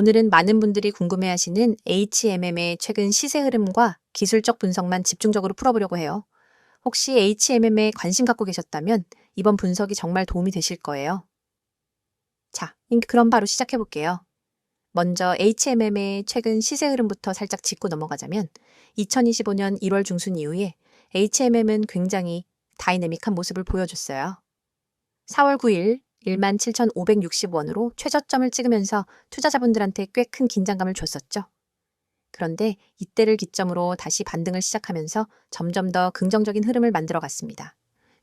오늘은 많은 분들이 궁금해하시는 HMM의 최근 시세 흐름과 기술적 분석만 집중적으로 풀어보려고 해요. 혹시 HMM에 관심 갖고 계셨다면 이번 분석이 정말 도움이 되실 거예요. 자, 그럼 바로 시작해 볼게요. 먼저 HMM의 최근 시세 흐름부터 살짝 짚고 넘어가자면 2025년 1월 중순 이후에 HMM은 굉장히 다이내믹한 모습을 보여줬어요. 4월 9일 17,560원으로 최저점을 찍으면서 투자자분들한테 꽤 큰 긴장감을 줬었죠. 그런데 이때를 기점으로 다시 반등을 시작하면서 점점 더 긍정적인 흐름을 만들어 갔습니다.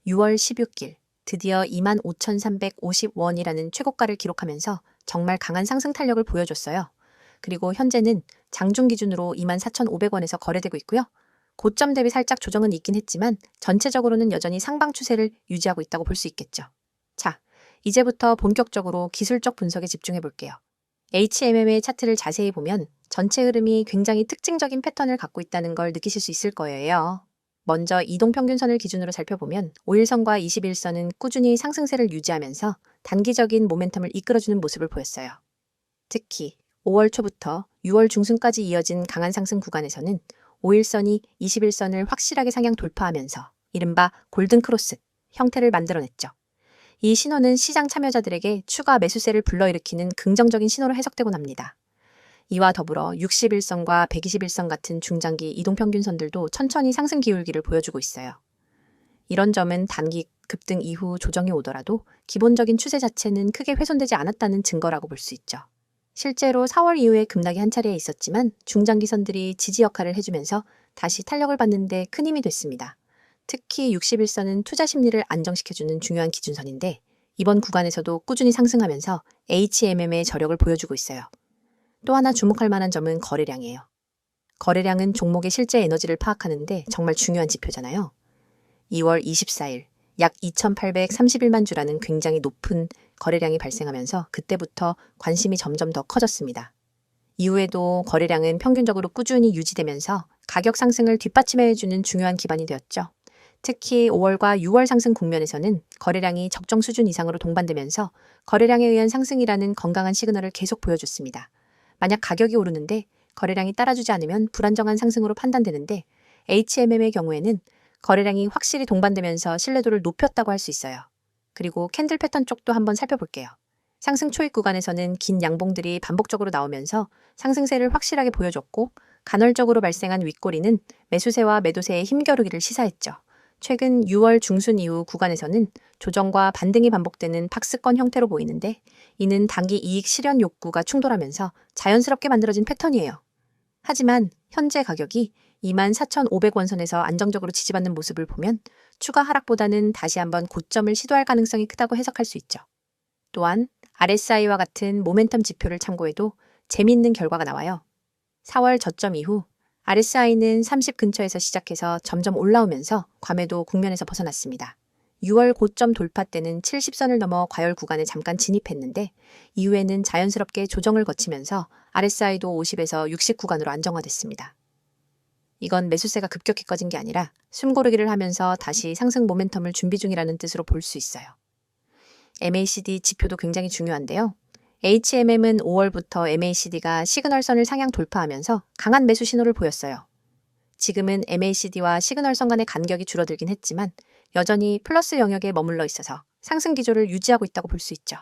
6월 16일 드디어 25,350원이라는 최고가를 기록하면서 정말 강한 상승 탄력을 보여줬어요. 그리고 현재는 장중 기준으로 24,500원에서 거래되고 있고요. 고점 대비 살짝 조정은 있긴 했지만 전체적으로는 여전히 상방 추세를 유지하고 있다고 볼 수 있겠죠. 자, 이제부터 본격적으로 기술적 분석에 집중해 볼게요. HMM의 차트를 자세히 보면 전체 흐름이 굉장히 특징적인 패턴을 갖고 있다는 걸 느끼실 수 있을 거예요. 먼저 이동평균선을 기준으로 살펴보면 5일선과 21선은 꾸준히 상승세를 유지하면서 단기적인 모멘텀을 이끌어주는 모습을 보였어요. 특히 5월 초부터 6월 중순까지 이어진 강한 상승 구간에서는 5일선이 21선을 확실하게 상향 돌파하면서 이른바 골든크로스 형태를 만들어냈죠. 이 신호는 시장 참여자들에게 추가 매수세를 불러일으키는 긍정적인 신호로 해석되곤 합니다. 이와 더불어 61선과 121선 같은 중장기 이동평균선들도 천천히 상승 기울기를 보여주고 있어요. 이런 점은 단기 급등 이후 조정이 오더라도 기본적인 추세 자체는 크게 훼손되지 않았다는 증거라고 볼 수 있죠. 실제로 4월 이후에 급락이 한 차례 있었지만 중장기선들이 지지 역할을 해주면서 다시 탄력을 받는 데 큰 힘이 됐습니다. 특히 61선은 투자 심리를 안정시켜주는 중요한 기준선인데 이번 구간에서도 꾸준히 상승하면서 HMM의 저력을 보여주고 있어요. 또 하나 주목할 만한 점은 거래량이에요. 거래량은 종목의 실제 에너지를 파악하는데 정말 중요한 지표잖아요. 2월 24일 약 2,831만 주라는 굉장히 높은 거래량이 발생하면서 그때부터 관심이 점점 더 커졌습니다. 이후에도 거래량은 평균적으로 꾸준히 유지되면서 가격 상승을 뒷받침해주는 중요한 기반이 되었죠. 특히 5월과 6월 상승 국면에서는 거래량이 적정 수준 이상으로 동반되면서 거래량에 의한 상승이라는 건강한 시그널을 계속 보여줬습니다. 만약 가격이 오르는데 거래량이 따라주지 않으면 불안정한 상승으로 판단되는데 HMM의 경우에는 거래량이 확실히 동반되면서 신뢰도를 높였다고 할 수 있어요. 그리고 캔들 패턴 쪽도 한번 살펴볼게요. 상승 초입 구간에서는 긴 양봉들이 반복적으로 나오면서 상승세를 확실하게 보여줬고 간헐적으로 발생한 윗꼬리는 매수세와 매도세의 힘겨루기를 시사했죠. 최근 6월 중순 이후 구간에서는 조정과 반등이 반복되는 박스권 형태로 보이는데 이는 단기 이익 실현 욕구가 충돌하면서 자연스럽게 만들어진 패턴이에요. 하지만 현재 가격이 24,500원 선에서 안정적으로 지지받는 모습을 보면 추가 하락보다는 다시 한번 고점을 시도할 가능성이 크다고 해석할 수 있죠. 또한 RSI와 같은 모멘텀 지표를 참고해도 재미있는 결과가 나와요. 4월 저점 이후 RSI는 30 근처에서 시작해서 점점 올라오면서 과매도 국면에서 벗어났습니다. 6월 고점 돌파 때는 70선을 넘어 과열 구간에 잠깐 진입했는데 이후에는 자연스럽게 조정을 거치면서 RSI도 50에서 60 구간으로 안정화됐습니다. 이건 매수세가 급격히 꺼진 게 아니라 숨고르기를 하면서 다시 상승 모멘텀을 준비 중이라는 뜻으로 볼 수 있어요. MACD 지표도 굉장히 중요한데요. HMM은 5월부터 MACD가 시그널선을 상향 돌파하면서 강한 매수 신호를 보였어요. 지금은 MACD와 시그널선 간의 간격이 줄어들긴 했지만 여전히 플러스 영역에 머물러 있어서 상승 기조를 유지하고 있다고 볼 수 있죠.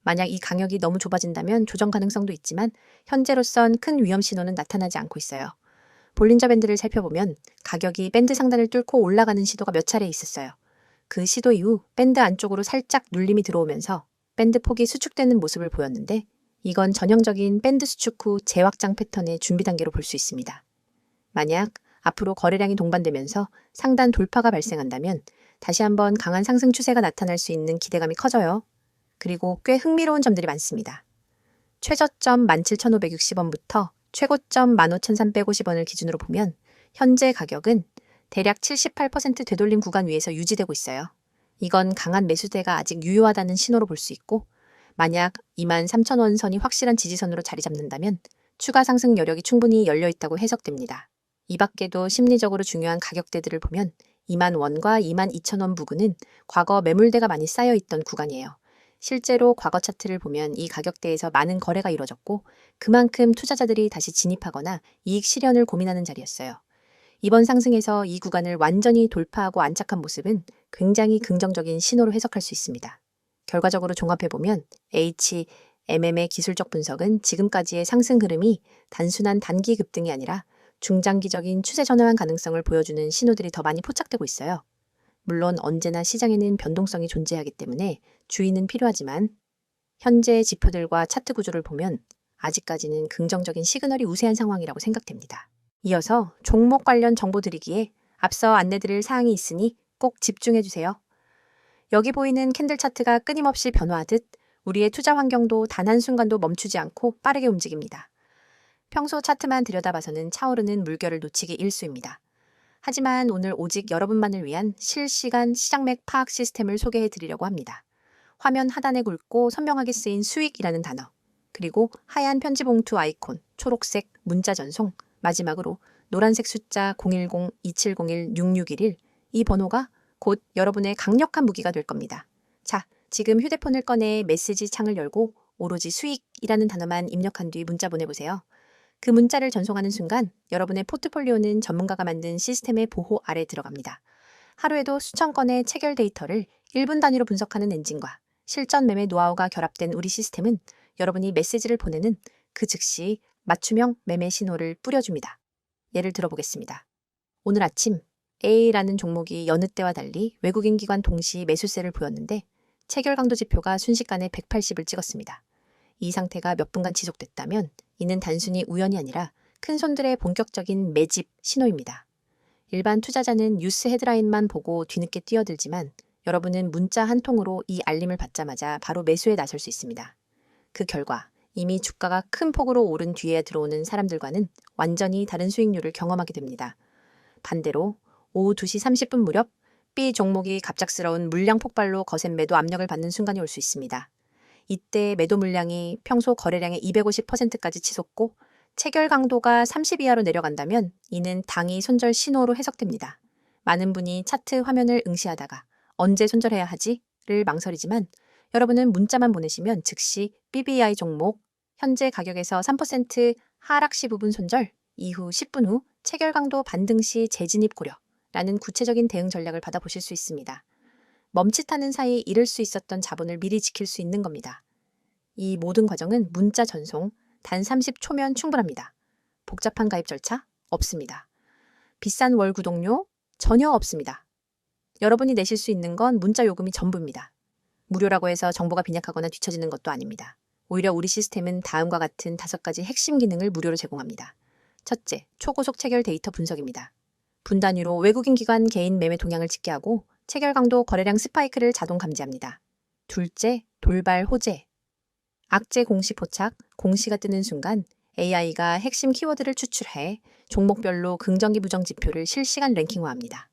만약 이 간격이 너무 좁아진다면 조정 가능성도 있지만 현재로선 큰 위험 신호는 나타나지 않고 있어요. 볼린저 밴드를 살펴보면 가격이 밴드 상단을 뚫고 올라가는 시도가 몇 차례 있었어요. 그 시도 이후 밴드 안쪽으로 살짝 눌림이 들어오면서 밴드 폭이 수축되는 모습을 보였는데 이건 전형적인 밴드 수축 후 재확장 패턴의 준비 단계로 볼 수 있습니다. 만약 앞으로 거래량이 동반되면서 상단 돌파가 발생한다면 다시 한번 강한 상승 추세가 나타날 수 있는 기대감이 커져요. 그리고 꽤 흥미로운 점들이 많습니다. 최저점 17,560원부터 최고점 15,350원을 기준으로 보면 현재 가격은 대략 78% 되돌림 구간 위에서 유지되고 있어요. 이건 강한 매수세가 아직 유효하다는 신호로 볼 수 있고 만약 23,000원 선이 확실한 지지선으로 자리 잡는다면 추가 상승 여력이 충분히 열려 있다고 해석됩니다. 이 밖에도 심리적으로 중요한 가격대들을 보면 20,000원과 22,000원 부근은 과거 매물대가 많이 쌓여 있던 구간이에요. 실제로 과거 차트를 보면 이 가격대에서 많은 거래가 이뤄졌고 그만큼 투자자들이 다시 진입하거나 이익 실현을 고민하는 자리였어요. 이번 상승에서 이 구간을 완전히 돌파하고 안착한 모습은 굉장히 긍정적인 신호로 해석할 수 있습니다. 결과적으로 종합해보면 HMM의 기술적 분석은 지금까지의 상승 흐름이 단순한 단기 급등이 아니라 중장기적인 추세 전환 가능성을 보여주는 신호들이 더 많이 포착되고 있어요. 물론 언제나 시장에는 변동성이 존재하기 때문에 주의는 필요하지만 현재 지표들과 차트 구조를 보면 아직까지는 긍정적인 시그널이 우세한 상황이라고 생각됩니다. 이어서 종목 관련 정보 드리기에 앞서 안내드릴 사항이 있으니 꼭 집중해주세요. 여기 보이는 캔들 차트가 끊임없이 변화하듯 우리의 투자 환경도 단 한순간도 멈추지 않고 빠르게 움직입니다. 평소 차트만 들여다봐서는 차오르는 물결을 놓치기 일쑤입니다. 하지만 오늘 오직 여러분만을 위한 실시간 시장맥 파악 시스템을 소개해 드리려고 합니다. 화면 하단에 굵고 선명하게 쓰인 수익이라는 단어, 그리고 하얀 편지 봉투 아이콘, 초록색 문자 전송, 마지막으로 노란색 숫자 010-2701-6611, 이 번호가 곧 여러분의 강력한 무기가 될 겁니다. 자, 지금 휴대폰을 꺼내 메시지 창을 열고 오로지 수익이라는 단어만 입력한 뒤 문자 보내보세요. 그 문자를 전송하는 순간 여러분의 포트폴리오는 전문가가 만든 시스템의 보호 아래 들어갑니다. 하루에도 수천 건의 체결 데이터를 1분 단위로 분석하는 엔진과 실전 매매 노하우가 결합된 우리 시스템은 여러분이 메시지를 보내는 그 즉시 맞춤형 매매 신호를 뿌려줍니다. 예를 들어보겠습니다. 오늘 아침 A라는 종목이 여느 때와 달리 외국인 기관 동시 매수세를 보였는데 체결 강도 지표가 순식간에 180을 찍었습니다. 이 상태가 몇 분간 지속됐다면 이는 단순히 우연이 아니라 큰손들의 본격적인 매집 신호입니다. 일반 투자자는 뉴스 헤드라인만 보고 뒤늦게 뛰어들지만 여러분은 문자 한 통으로 이 알림을 받자마자 바로 매수에 나설 수 있습니다. 그 결과 이미 주가가 큰 폭으로 오른 뒤에 들어오는 사람들과는 완전히 다른 수익률을 경험하게 됩니다. 반대로 오후 2시 30분 무렵 B 종목이 갑작스러운 물량 폭발로 거센 매도 압력을 받는 순간이 올 수 있습니다. 이때 매도 물량이 평소 거래량의 250%까지 치솟고 체결 강도가 30 이하로 내려간다면 이는 당이 손절 신호로 해석됩니다. 많은 분이 차트 화면을 응시하다가 언제 손절해야 하지?를 망설이지만 여러분은 문자만 보내시면 즉시 BBI 종목 현재 가격에서 3% 하락 시 부분 손절, 이후 10분 후 체결 강도 반등 시 재진입 고려라는 구체적인 대응 전략을 받아보실 수 있습니다. 멈칫하는 사이 잃을 수 있었던 자본을 미리 지킬 수 있는 겁니다. 이 모든 과정은 문자 전송 단 30초면 충분합니다. 복잡한 가입 절차 없습니다. 비싼 월 구독료 전혀 없습니다. 여러분이 내실 수 있는 건 문자 요금이 전부입니다. 무료라고 해서 정보가 빈약하거나 뒤처지는 것도 아닙니다. 오히려 우리 시스템은 다음과 같은 5가지 핵심 기능을 무료로 제공합니다. 첫째, 초고속 체결 데이터 분석입니다. 분 단위로 외국인 기관 개인 매매 동향을 집계 하고 체결 강도 거래량 스파이크를 자동 감지합니다. 둘째, 돌발 호재. 악재 공시 포착, 공시가 뜨는 순간 AI가 핵심 키워드를 추출해 종목별로 긍정기 부정 지표를 실시간 랭킹화합니다.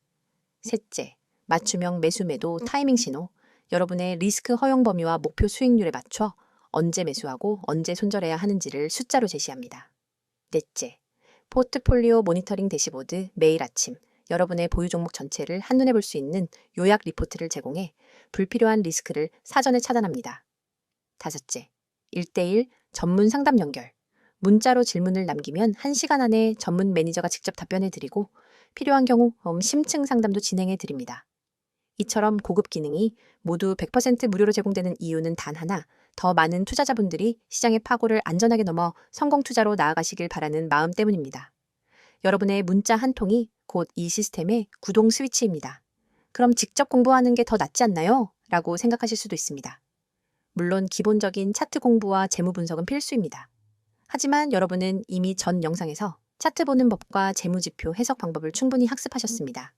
셋째, 맞춤형 매수 매도 타이밍 신호. 여러분의 리스크 허용 범위와 목표 수익률에 맞춰 언제 매수하고 언제 손절해야 하는지를 숫자로 제시합니다. 넷째, 포트폴리오 모니터링 대시보드 매일 아침 여러분의 보유 종목 전체를 한눈에 볼 수 있는 요약 리포트를 제공해 불필요한 리스크를 사전에 차단합니다. 다섯째, 1대1 전문 상담 연결. 문자로 질문을 남기면 1시간 안에 전문 매니저가 직접 답변해 드리고 필요한 경우 심층 상담도 진행해 드립니다. 이처럼 고급 기능이 모두 100% 무료로 제공되는 이유는 단 하나, 더 많은 투자자분들이 시장의 파고를 안전하게 넘어 성공 투자로 나아가시길 바라는 마음 때문입니다. 여러분의 문자 한 통이 곧 이 시스템의 구동 스위치입니다. 그럼 직접 공부하는 게 더 낫지 않나요? 라고 생각하실 수도 있습니다. 물론 기본적인 차트 공부와 재무 분석은 필수입니다. 하지만 여러분은 이미 전 영상에서 차트 보는 법과 재무지표 해석 방법을 충분히 학습하셨습니다.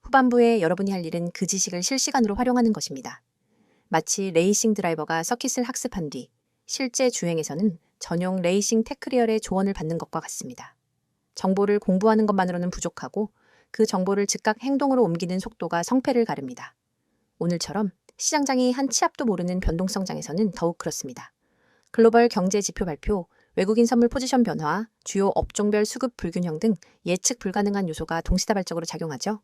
후반부에 여러분이 할 일은 그 지식을 실시간으로 활용하는 것입니다. 마치 레이싱 드라이버가 서킷을 학습한 뒤 실제 주행에서는 전용 레이싱 테크리얼의 조언을 받는 것과 같습니다. 정보를 공부하는 것만으로는 부족하고 그 정보를 즉각 행동으로 옮기는 속도가 성패를 가릅니다. 오늘처럼 시장장이 한 치 앞도 모르는 변동성장에서는 더욱 그렇습니다. 글로벌 경제 지표 발표, 외국인 선물 포지션 변화, 주요 업종별 수급 불균형 등 예측 불가능한 요소가 동시다발적으로 작용하죠.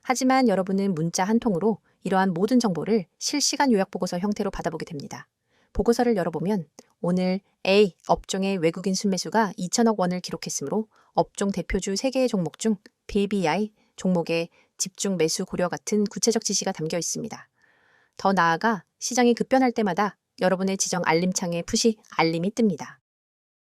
하지만 여러분은 문자 한 통으로 이러한 모든 정보를 실시간 요약보고서 형태로 받아보게 됩니다. 보고서를 열어보면 오늘 A 업종의 외국인 순매수가 2천억 원을 기록했으므로 업종 대표주 3개의 종목 중 BBI 종목의 집중 매수 고려 같은 구체적 지시가 담겨 있습니다. 더 나아가 시장이 급변할 때마다 여러분의 지정 알림창에 푸시 알림이 뜹니다.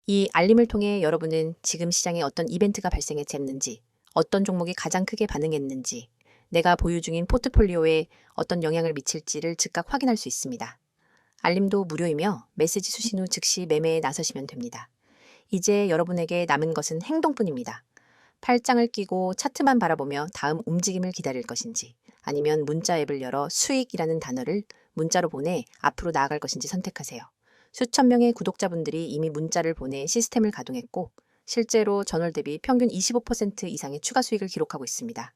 이 알림을 통해 여러분은 지금 시장에 어떤 이벤트가 발생했는지, 어떤 종목이 가장 크게 반응했는지, 내가 보유 중인 포트폴리오에 어떤 영향을 미칠지를 즉각 확인할 수 있습니다. 알림도 무료이며 메시지 수신 후 즉시 매매에 나서시면 됩니다. 이제 여러분에게 남은 것은 행동뿐입니다. 팔짱을 끼고 차트만 바라보며 다음 움직임을 기다릴 것인지, 아니면 문자 앱을 열어 수익이라는 단어를 문자로 보내 앞으로 나아갈 것인지 선택하세요. 수천 명의 구독자분들이 이미 문자를 보내 시스템을 가동했고 실제로 전월 대비 평균 25% 이상의 추가 수익을 기록하고 있습니다.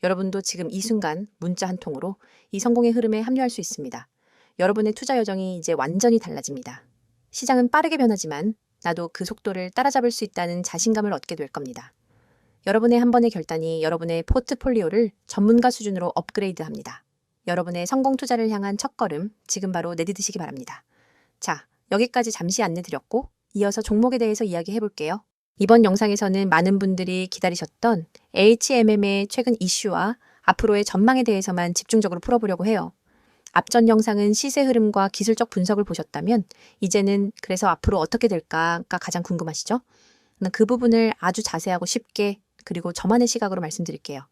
여러분도 지금 이 순간 문자 한 통으로 이 성공의 흐름에 합류할 수 있습니다. 여러분의 투자 여정이 이제 완전히 달라집니다. 시장은 빠르게 변하지만 나도 그 속도를 따라잡을 수 있다는 자신감을 얻게 될 겁니다. 여러분의 한 번의 결단이 여러분의 포트폴리오를 전문가 수준으로 업그레이드합니다. 여러분의 성공 투자를 향한 첫걸음 지금 바로 내디디시기 바랍니다. 자, 여기까지 잠시 안내드렸고 이어서 종목에 대해서 이야기해 볼게요. 이번 영상에서는 많은 분들이 기다리셨던 HMM의 최근 이슈와 앞으로의 전망에 대해서만 집중적으로 풀어보려고 해요. 앞전 영상은 시세 흐름과 기술적 분석을 보셨다면 이제는 그래서 앞으로 어떻게 될까가 가장 궁금하시죠? 그 부분을 아주 자세하고 쉽게 그리고 저만의 시각으로 말씀드릴게요.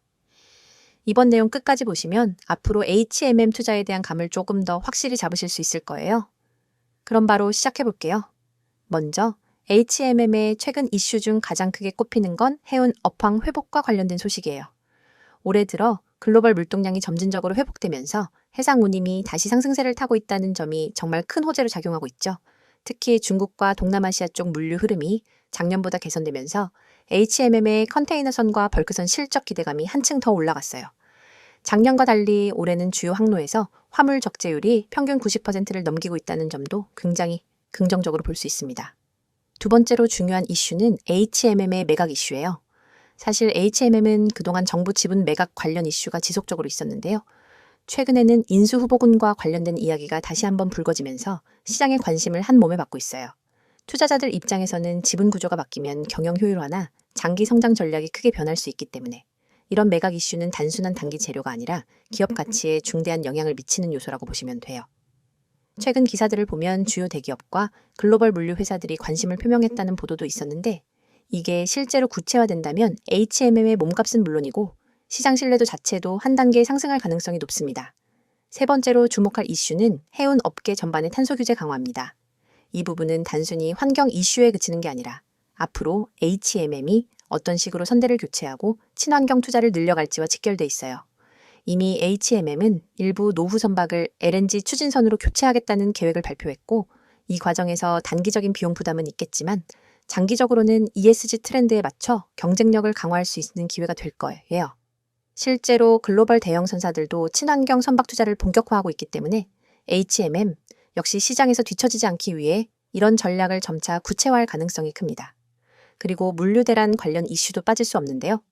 이번 내용 끝까지 보시면 앞으로 HMM 투자에 대한 감을 조금 더 확실히 잡으실 수 있을 거예요. 그럼 바로 시작해 볼게요. 먼저 HMM의 최근 이슈 중 가장 크게 꼽히는 건 해운 업황 회복과 관련된 소식이에요. 올해 들어 글로벌 물동량이 점진적으로 회복되면서 해상 운임이 다시 상승세를 타고 있다는 점이 정말 큰 호재로 작용하고 있죠. 특히 중국과 동남아시아 쪽 물류 흐름이 작년보다 개선되면서 HMM의 컨테이너선과 벌크선 실적 기대감이 한층 더 올라갔어요. 작년과 달리 올해는 주요 항로에서 화물 적재율이 평균 90%를 넘기고 있다는 점도 굉장히 긍정적으로 볼 수 있습니다. 두 번째로 중요한 이슈는 HMM의 매각 이슈예요. 사실 HMM은 그동안 정부 지분 매각 관련 이슈가 지속적으로 있었는데요. 최근에는 인수 후보군과 관련된 이야기가 다시 한번 불거지면서 시장의 관심을 한 몸에 받고 있어요. 투자자들 입장에서는 지분 구조가 바뀌면 경영 효율화나 장기 성장 전략이 크게 변할 수 있기 때문에 이런 매각 이슈는 단순한 단기 재료가 아니라 기업 가치에 중대한 영향을 미치는 요소라고 보시면 돼요. 최근 기사들을 보면 주요 대기업과 글로벌 물류 회사들이 관심을 표명했다는 보도도 있었는데 이게 실제로 구체화된다면 HMM의 몸값은 물론이고 시장 신뢰도 자체도 한 단계 상승할 가능성이 높습니다. 세 번째로 주목할 이슈는 해운 업계 전반의 탄소 규제 강화입니다. 이 부분은 단순히 환경 이슈에 그치는 게 아니라 앞으로 HMM이 어떤 식으로 선대를 교체하고 친환경 투자를 늘려갈지와 직결돼 있어요. 이미 HMM은 일부 노후 선박을 LNG 추진선으로 교체하겠다는 계획을 발표했고 이 과정에서 단기적인 비용 부담은 있겠지만 장기적으로는 ESG 트렌드에 맞춰 경쟁력을 강화할 수 있는 기회가 될 거예요. 실제로 글로벌 대형 선사들도 친환경 선박 투자를 본격화하고 있기 때문에 HMM 역시 시장에서 뒤처지지 않기 위해 이런 전략을 점차 구체화할 가능성이 큽니다. 그리고 물류 대란 관련 이슈도 빠질 수 없는데요.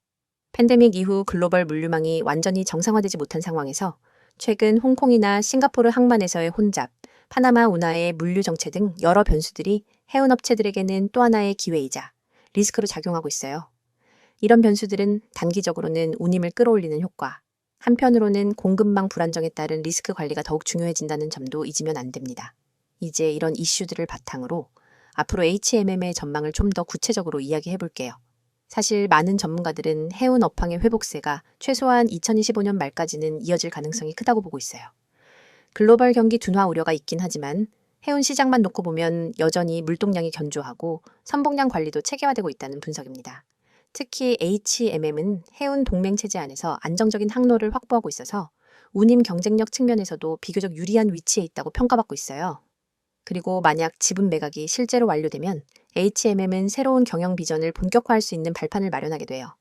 팬데믹 이후 글로벌 물류망이 완전히 정상화되지 못한 상황에서 최근 홍콩이나 싱가포르 항만에서의 혼잡, 파나마 운하의 물류 정체 등 여러 변수들이 해운 업체들에게는 또 하나의 기회이자 리스크로 작용하고 있어요. 이런 변수들은 단기적으로는 운임을 끌어올리는 효과, 한편으로는 공급망 불안정에 따른 리스크 관리가 더욱 중요해진다는 점도 잊으면 안 됩니다. 이제 이런 이슈들을 바탕으로 앞으로 HMM의 전망을 좀 더 구체적으로 이야기해 볼게요. 사실 많은 전문가들은 해운 업황의 회복세가 최소한 2025년 말까지는 이어질 가능성이 크다고 보고 있어요. 글로벌 경기 둔화 우려가 있긴 하지만 해운 시장만 놓고 보면 여전히 물동량이 견조하고 선봉량 관리도 체계화되고 있다는 분석입니다. 특히 HMM은 해운 동맹 체제 안에서 안정적인 항로를 확보하고 있어서 운임 경쟁력 측면에서도 비교적 유리한 위치에 있다고 평가받고 있어요. 그리고 만약 지분 매각이 실제로 완료되면 HMM은 새로운 경영 비전을 본격화할 수 있는 발판을 마련하게 돼요.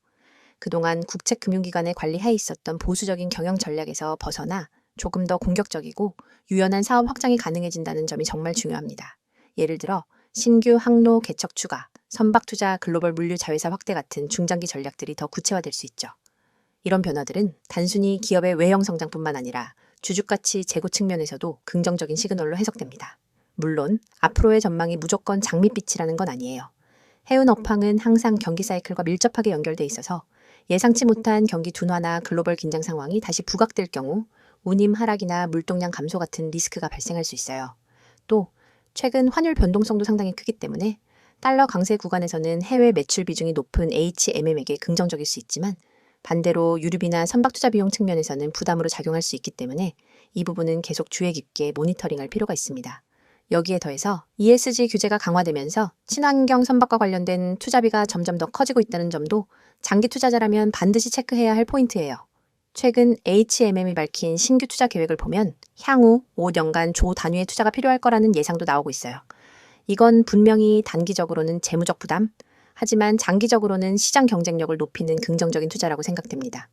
그동안 국책금융기관의 관리하에 있었던 보수적인 경영 전략에서 벗어나 조금 더 공격적이고 유연한 사업 확장이 가능해진다는 점이 정말 중요합니다. 예를 들어 신규 항로 개척 추가, 선박 투자, 글로벌 물류 자회사 확대 같은 중장기 전략들이 더 구체화될 수 있죠. 이런 변화들은 단순히 기업의 외형 성장뿐만 아니라 주주가치 재고 측면에서도 긍정적인 시그널로 해석됩니다. 물론 앞으로의 전망이 무조건 장밋빛이라는 건 아니에요. 해운 업황은 항상 경기 사이클과 밀접하게 연결돼 있어서 예상치 못한 경기 둔화나 글로벌 긴장 상황이 다시 부각될 경우 운임 하락이나 물동량 감소 같은 리스크가 발생할 수 있어요. 또 최근 환율 변동성도 상당히 크기 때문에 달러 강세 구간에서는 해외 매출 비중이 높은 HMM에게 긍정적일 수 있지만 반대로 유류비나 선박 투자 비용 측면에서는 부담으로 작용할 수 있기 때문에 이 부분은 계속 주의 깊게 모니터링할 필요가 있습니다. 여기에 더해서 ESG 규제가 강화되면서 친환경 선박과 관련된 투자비가 점점 더 커지고 있다는 점도 장기 투자자라면 반드시 체크해야 할 포인트예요. 최근 HMM이 밝힌 신규 투자 계획을 보면 향후 5년간 조 단위의 투자가 필요할 거라는 예상도 나오고 있어요. 이건 분명히 단기적으로는 재무적 부담, 하지만 장기적으로는 시장 경쟁력을 높이는 긍정적인 투자라고 생각됩니다.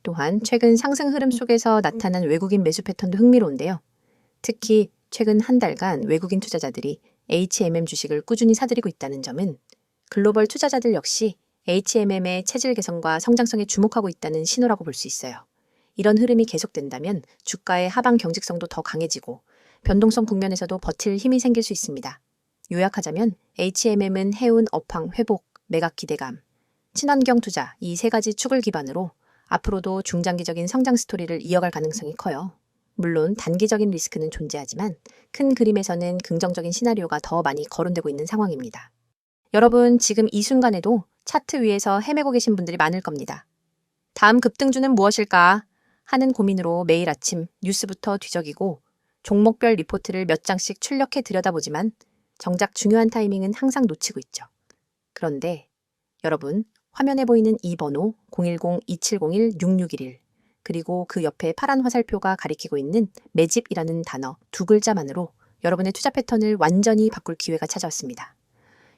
또한 최근 상승 흐름 속에서 나타난 외국인 매수 패턴도 흥미로운데요. 특히 최근 한 달간 외국인 투자자들이 HMM 주식을 꾸준히 사들이고 있다는 점은 글로벌 투자자들 역시 HMM의 체질 개선과 성장성에 주목하고 있다는 신호라고 볼 수 있어요. 이런 흐름이 계속된다면 주가의 하방 경직성도 더 강해지고 변동성 국면에서도 버틸 힘이 생길 수 있습니다. 요약하자면 HMM은 해운 업황 회복, 매각 기대감, 친환경 투자 이 세 가지 축을 기반으로 앞으로도 중장기적인 성장 스토리를 이어갈 가능성이 커요. 물론 단기적인 리스크는 존재하지만 큰 그림에서는 긍정적인 시나리오가 더 많이 거론되고 있는 상황입니다. 여러분 지금 이 순간에도 차트 위에서 헤매고 계신 분들이 많을 겁니다. 다음 급등주는 무엇일까 하는 고민으로 매일 아침 뉴스부터 뒤적이고 종목별 리포트를 몇 장씩 출력해 들여다보지만 정작 중요한 타이밍은 항상 놓치고 있죠. 그런데 여러분 화면에 보이는 이 번호 010-2701-6611 그리고 그 옆에 파란 화살표가 가리키고 있는 매집이라는 단어 두 글자만으로 여러분의 투자 패턴을 완전히 바꿀 기회가 찾아왔습니다.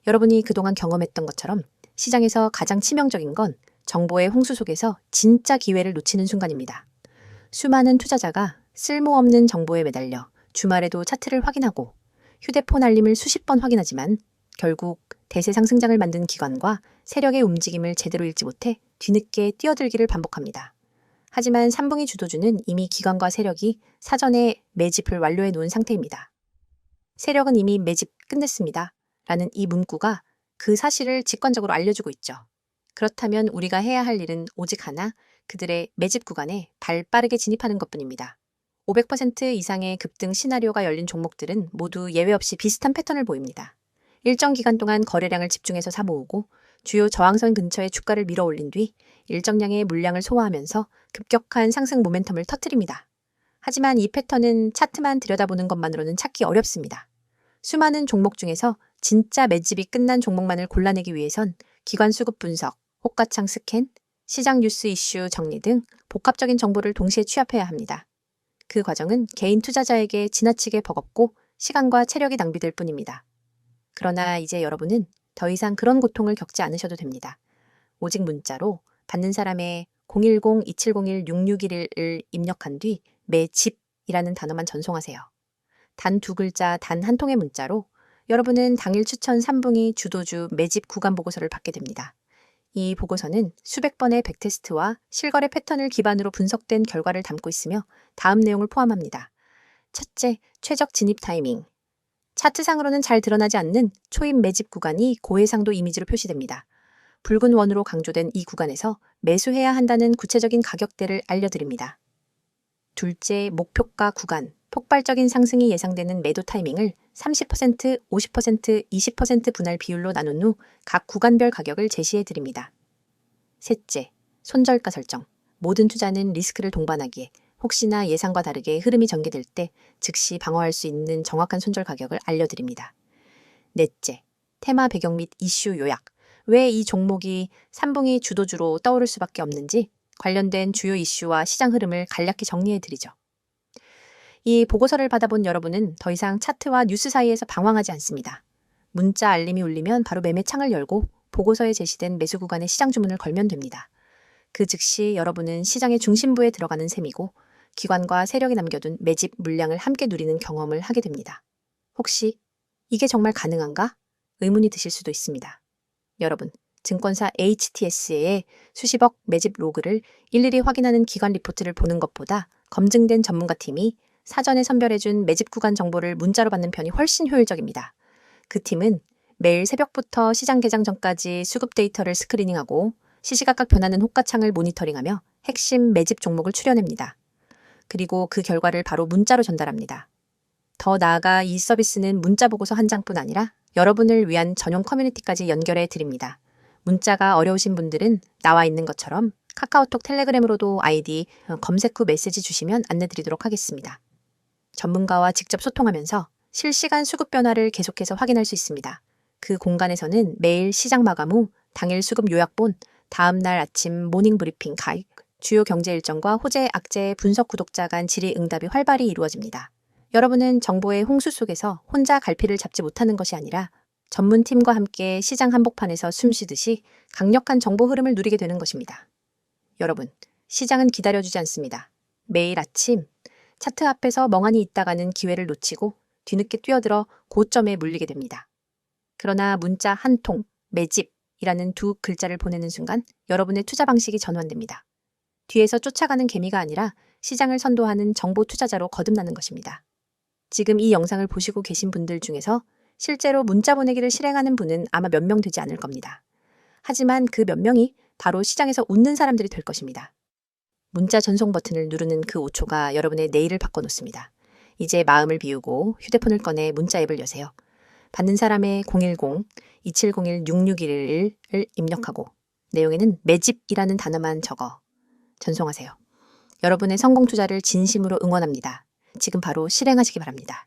여러분이 그동안 경험했던 것처럼 시장에서 가장 치명적인 건 정보의 홍수 속에서 진짜 기회를 놓치는 순간입니다. 수많은 투자자가 쓸모없는 정보에 매달려 주말에도 차트를 확인하고 휴대폰 알림을 수십 번 확인하지만 결국 대세 상승장을 만든 기관과 세력의 움직임을 제대로 읽지 못해 뒤늦게 뛰어들기를 반복합니다. 하지만 3분기 주도주는 이미 기관과 세력이 사전에 매집을 완료해 놓은 상태입니다. 세력은 이미 매집 끝냈습니다. 라는 이 문구가 그 사실을 직관적으로 알려주고 있죠. 그렇다면 우리가 해야 할 일은 오직 하나, 그들의 매집 구간에 발 빠르게 진입하는 것뿐입니다. 500% 이상의 급등 시나리오가 열린 종목들은 모두 예외 없이 비슷한 패턴을 보입니다. 일정 기간 동안 거래량을 집중해서 사모으고 주요 저항선 근처에 주가를 밀어 올린 뒤 일정량의 물량을 소화하면서 급격한 상승 모멘텀을 터뜨립니다. 하지만 이 패턴은 차트만 들여다보는 것만으로는 찾기 어렵습니다. 수많은 종목 중에서 진짜 매집이 끝난 종목만을 골라내기 위해선 기관 수급 분석, 호가창 스캔, 시장 뉴스 이슈 정리 등 복합적인 정보를 동시에 취합해야 합니다. 그 과정은 개인 투자자에게 지나치게 버겁고 시간과 체력이 낭비될 뿐입니다. 그러나 이제 여러분은 더 이상 그런 고통을 겪지 않으셔도 됩니다. 오직 문자로 받는 사람의 010-2701-6611을 입력한 뒤 매집이라는 단어만 전송하세요. 단 두 글자 단 한 통의 문자로 여러분은 당일 추천 3분기 주도주 매집 구간 보고서를 받게 됩니다. 이 보고서는 수백 번의 백테스트와 실거래 패턴을 기반으로 분석된 결과를 담고 있으며 다음 내용을 포함합니다. 첫째, 최적 진입 타이밍. 차트상으로는 잘 드러나지 않는 초입 매집 구간이 고해상도 이미지로 표시됩니다. 붉은 원으로 강조된 이 구간에서 매수해야 한다는 구체적인 가격대를 알려드립니다. 둘째, 목표가 구간. 폭발적인 상승이 예상되는 매도 타이밍을 30%, 50%, 20% 분할 비율로 나눈 후 각 구간별 가격을 제시해 드립니다. 셋째, 손절가 설정. 모든 투자는 리스크를 동반하기에 혹시나 예상과 다르게 흐름이 전개될 때 즉시 방어할 수 있는 정확한 손절 가격을 알려드립니다. 넷째, 테마 배경 및 이슈 요약. 왜 이 종목이 3분기 주도주로 떠오를 수밖에 없는지 관련된 주요 이슈와 시장 흐름을 간략히 정리해 드리죠. 이 보고서를 받아본 여러분은 더 이상 차트와 뉴스 사이에서 방황하지 않습니다. 문자 알림이 울리면 바로 매매 창을 열고 보고서에 제시된 매수 구간의 시장 주문을 걸면 됩니다. 그 즉시 여러분은 시장의 중심부에 들어가는 셈이고 기관과 세력이 남겨둔 매집 물량을 함께 누리는 경험을 하게 됩니다. 혹시 이게 정말 가능한가? 의문이 드실 수도 있습니다. 여러분, 증권사 HTS의 수십억 매집 로그를 일일이 확인하는 기관 리포트를 보는 것보다 검증된 전문가팀이 사전에 선별해준 매집 구간 정보를 문자로 받는 편이 훨씬 효율적입니다. 그 팀은 매일 새벽부터 시장 개장 전까지 수급 데이터를 스크리닝하고 시시각각 변하는 호가창을 모니터링하며 핵심 매집 종목을 추려냅니다. 그리고 그 결과를 바로 문자로 전달합니다. 더 나아가 이 서비스는 문자 보고서 한 장뿐 아니라 여러분을 위한 전용 커뮤니티까지 연결해 드립니다. 문자가 어려우신 분들은 나와 있는 것처럼 카카오톡, 텔레그램으로도 아이디 검색 후 메시지 주시면 안내드리도록 하겠습니다. 전문가와 직접 소통하면서 실시간 수급 변화를 계속해서 확인할 수 있습니다. 그 공간에서는 매일 시장 마감 후 당일 수급 요약본, 다음 날 아침 모닝 브리핑 가입, 주요 경제 일정과 호재, 악재, 분석 구독자 간 질의응답이 활발히 이루어집니다. 여러분은 정보의 홍수 속에서 혼자 갈피를 잡지 못하는 것이 아니라 전문팀과 함께 시장 한복판에서 숨쉬듯이 강력한 정보 흐름을 누리게 되는 것입니다. 여러분, 시장은 기다려주지 않습니다. 매일 아침 차트 앞에서 멍하니 있다가는 기회를 놓치고 뒤늦게 뛰어들어 고점에 물리게 됩니다. 그러나 문자 한 통, 매집이라는 두 글자를 보내는 순간 여러분의 투자 방식이 전환됩니다. 뒤에서 쫓아가는 개미가 아니라 시장을 선도하는 정보 투자자로 거듭나는 것입니다. 지금 이 영상을 보시고 계신 분들 중에서 실제로 문자 보내기를 실행하는 분은 아마 몇 명 되지 않을 겁니다. 하지만 그 몇 명이 바로 시장에서 웃는 사람들이 될 것입니다. 문자 전송 버튼을 누르는 그 5초가 여러분의 내일을 바꿔놓습니다. 이제 마음을 비우고 휴대폰을 꺼내 문자 앱을 여세요. 받는 사람의 010-2701-6611을 입력하고 내용에는 매집이라는 단어만 적어 전송하세요. 여러분의 성공 투자를 진심으로 응원합니다. 지금 바로 실행하시기 바랍니다.